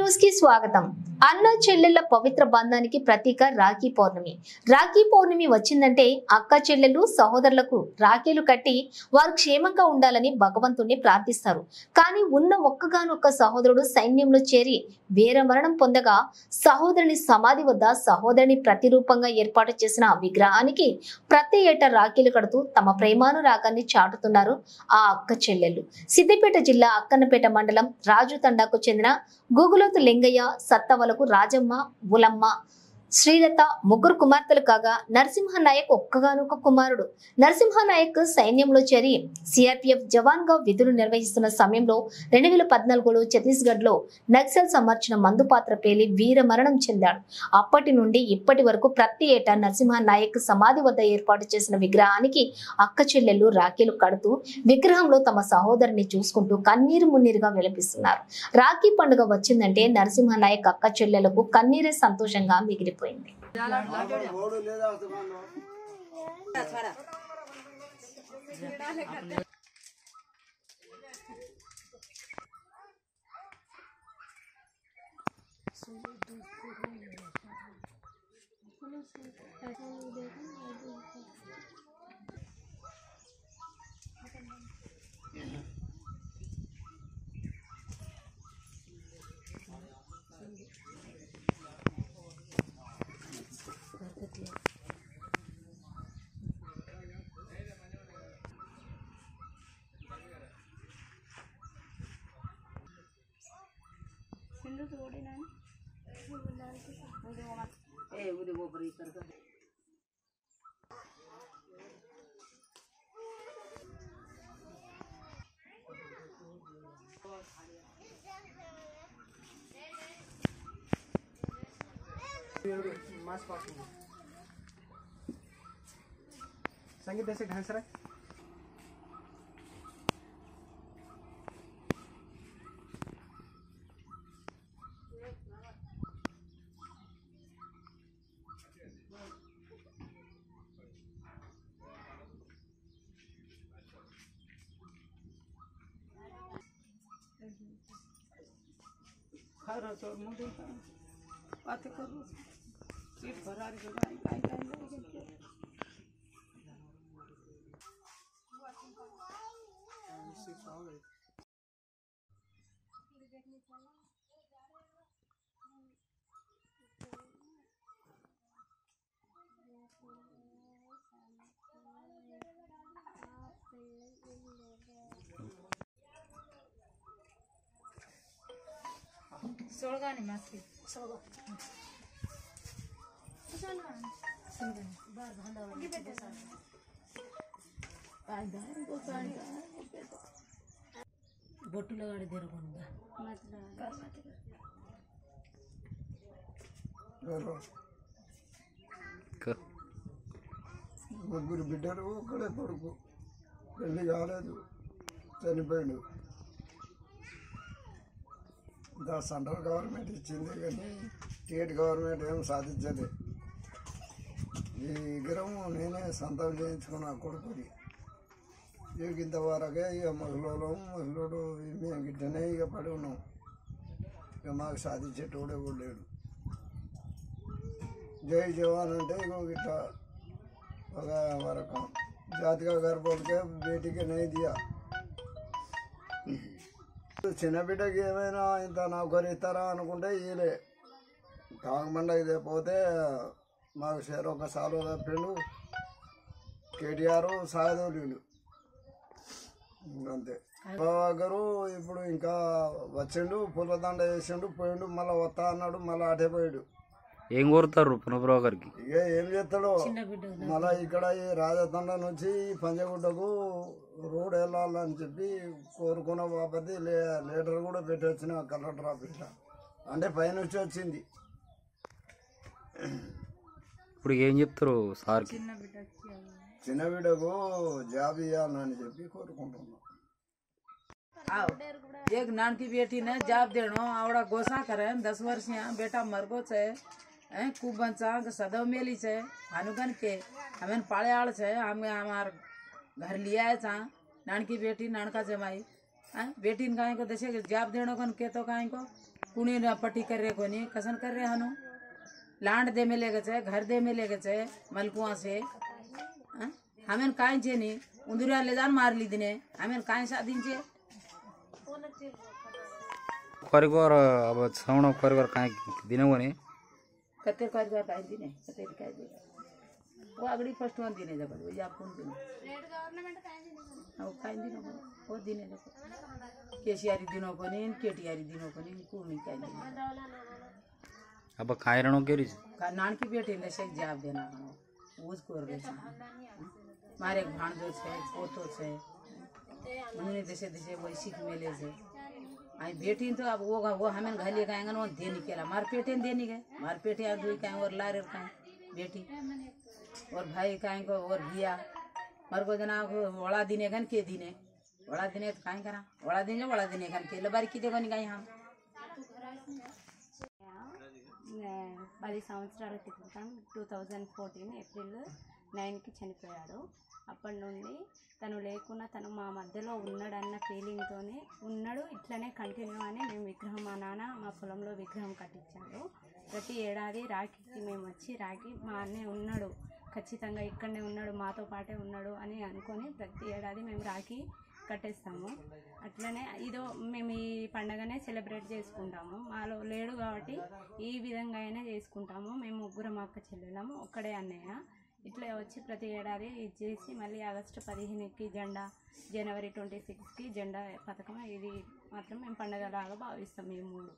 News కి స్వాగతం. అన్న చెల్లెళ్ల పవిత్ర బంధానికి ప్రతీక రాఖీ పౌర్ణమి. రాఖీ పౌర్ణమి వచ్చిందంటే అక్క చెల్లెలు సహోదరులకు రాఖీలు కట్టి వారు క్షేమంగా ఉండాలని భగవంతుణ్ణి ప్రార్థిస్తారు. కానీ ఉన్న ఒక్కగానొక్క సహోదరుడు సైన్యంలో చేరి వీరమరణం పొందగా సహోదరుని సమాధి వద్ద సహోదరుని ప్రతిరూపంగా ఏర్పాటు చేసిన విగ్రహానికి ప్రతి ఏటా రాఖీలు కడుతూ తమ ప్రేమానురాగాన్ని చాటుతున్నారు ఆ అక్క చెల్లెళ్ళు. సిద్దిపేట జిల్లా అక్కన్నపేట మండలం రాజు తండాకు చెందిన గూగులోతు లింగయ్య, సత్తవలకు రాజమ్మ, ఉలమ్మ, శ్రీలత ముగ్గురు కుమార్తెలు కాగా నరసింహనాయక్ ఒక్కగానొక్క కుమారుడు. నరసింహనాయక్ సైన్యంలో చేరి సిఆర్పిఎఫ్ జవాన్ గా విధులు నిర్వహిస్తున్న సమయంలో 2014లో ఛత్తీస్గఢ్ లో నక్సల్ సమర్చిన మందు పాత్ర పేలి వీర మరణం చెందాడు. అప్పటి నుండి ఇప్పటి వరకు ప్రతి ఏటా నరసింహనాయక్ సమాధి వద్ద ఏర్పాటు చేసిన విగ్రహానికి అక్క చెల్లెళ్ళు రాఖీలు కడుతూ విగ్రహంలో తమ సహోదరుని చూసుకుంటూ కన్నీరు మున్నీరుగా విలపిస్తున్నారు. రాఖీ పండుగ వచ్చిందంటే నరసింహనాయక్ అక్క చెల్లెలకు కన్నీరే సంతోషంగా మిగిలిపోయింది. संगीत ऐसे ढंग से रख खरच और मुझे बातें करो सीट भरा रही जगह काई काई लोग सोळगाने मास्की सोळगा सोळगा सिंगल बार भांडा की बेटे कायदा को कायदा बोटू लगाड़े दे रखूंगा मतलब ముగ్గురు బిడ్డలు ఒకడే కొడుకు పెళ్లి కాలేదు చనిపోయాడు. సెంట్రల్ గవర్నమెంట్ ఇచ్చింది కానీ స్టేట్ గవర్నమెంట్ ఏం సాధించలేదు. ఈ విగ్రహం నేనే సొంతం చేయించుకున్నా కొడుకుని. ఇక ఇంతవరకే ఇక ముసలోడు మేము గిట్టనే ఇక పడి ఉన్నాం. ఇక మాకు సాధించేటోడే కూడా లేడు. జై జవాన్ అంటే ఇక గిట్లా ఒక వరకు జాతిగా గర్భోడికే బేటీకి నై దియా. చిన్న బిడ్డకి ఏమైనా ఇంత నౌకరీ ఇస్తారా అనుకుంటే వీలే తాగమండకి పోతే మాకు షేర్ ఒక సాలు తప్పిండు. కేటీఆర్ సాగదోలిండు అంతే. బాగారు ఇప్పుడు ఇంకా వచ్చిండు, పూలదండ వేసిండు, పోయిండు, మళ్ళీ వస్తా అన్నాడు, మళ్ళీ అటే పోయాడు. ఏం కోరుతారు పునఃప్రభా గారికి? ఇక ఏం చేస్తాడో. మళ్ళీ ఇక్కడ ఈ రాజతండ నుంచి పంజగుట్టకు రోడ్ వెళ్ళాలని చెప్పి కోరుకున్న బాపతి లెటర్ కూడా పెట్టి వచ్చిన కలెక్టర్ ఆఫీస్లో. అంటే పైనుంచి వచ్చింది. ఇప్పుడు ఏం చెప్తారు సార్కి? చిన్న బిడ్డకు జాబ్ ఇవ్వాలని చెప్పి కోరుకుంటున్నాం. एक नान की बेटी ने जाप देनो आवड़ा गोसा करे 10 वर्ष यहाँ बेटा मरगो छे खूब बंचा सदव मेली छे भानुगन के हमें पाले आड़ छे हमें हमार घर लिया है छा नान की बेटी नानका जमाई बेटी काहे को देसे जाप देनो कन के तो काहे को कुणी पट्टी कर रहे कोनी कसन कर रहे हनु लांड दे में लेगे छे घर दे में लेगे छे मलकुआ से हमें काय छे नी उंदुरिया ले जान मार ली दिने हमें काय साधीन छे कारीगर अब श्रावण कारीगर काय दिने कोणी कते कारीगर काय दिने कते काय दिने वो अगड़ी फर्स्ट वन दिने जब वो या कौन दिने रेड गवर्नमेंट काय दिने वो काय दिने वो दिने जब केसीआर दिनो कोनी केटीआर दिनो कोनी कोनी काय दिने अब काय रणो केरीच का नान की बेटी ले से जवाब देना ऊज कोर ले मारे एक भांजो छे पोतो छे उन्हें देशे देशे वैशिक मेले छे आई बेटी तो अब वो हमें घाली काएंगे वो देनी केला मार पेटे देनी गए मार पेटे आ दुई काए और लारे काए बेटी और भाई काए को और बिया मार को जना को वड़ा दिने गन के दिने वड़ा दिने तो काए करा वड़ा दिने गन के लबारी की देखो नी काए हम 10 సంవత్సరాల క్రితం 2014 ఏప్రిల్ 9కి చనిపోయాడు. అప్పటి నుండి తను లేకున్నా తను మా మధ్యలో ఉన్నాడన్న ఫీలింగ్తోనే ఉన్నాడు. ఇట్లనే కంటిన్యూ అని మేము విగ్రహం మా నాన్న మా పొలంలో విగ్రహం కట్టించాడు. ప్రతి ఏడాది రాఖీకి మేము వచ్చి రాఖీ మా అన్నయ్య ఉన్నాడు ఖచ్చితంగా ఇక్కడనే ఉన్నాడు మాతో పాటే ఉన్నాడు అని అనుకొని ప్రతి ఏడాది మేము రాఖీ కట్టేస్తాము. అట్లనే ఇదో మేము ఈ పండగనే సెలబ్రేట్ చేసుకుంటాము. మాలో లేడు కాబట్టి ఈ విధంగా అయినా చేసుకుంటాము. మేము ముగ్గురం అక్క చెల్లెళ్ళము ఒక్కడే అన్నయ్య. ఇట్లా వచ్చి ప్రతి ఏడాది ఇది చేసి మళ్ళీ ఆగస్టు 15కి జెండా, జనవరి 26కి జెండా పథకం ఇది మాత్రం మేము పండగలాగా భావిస్తాం ఈ మూడు.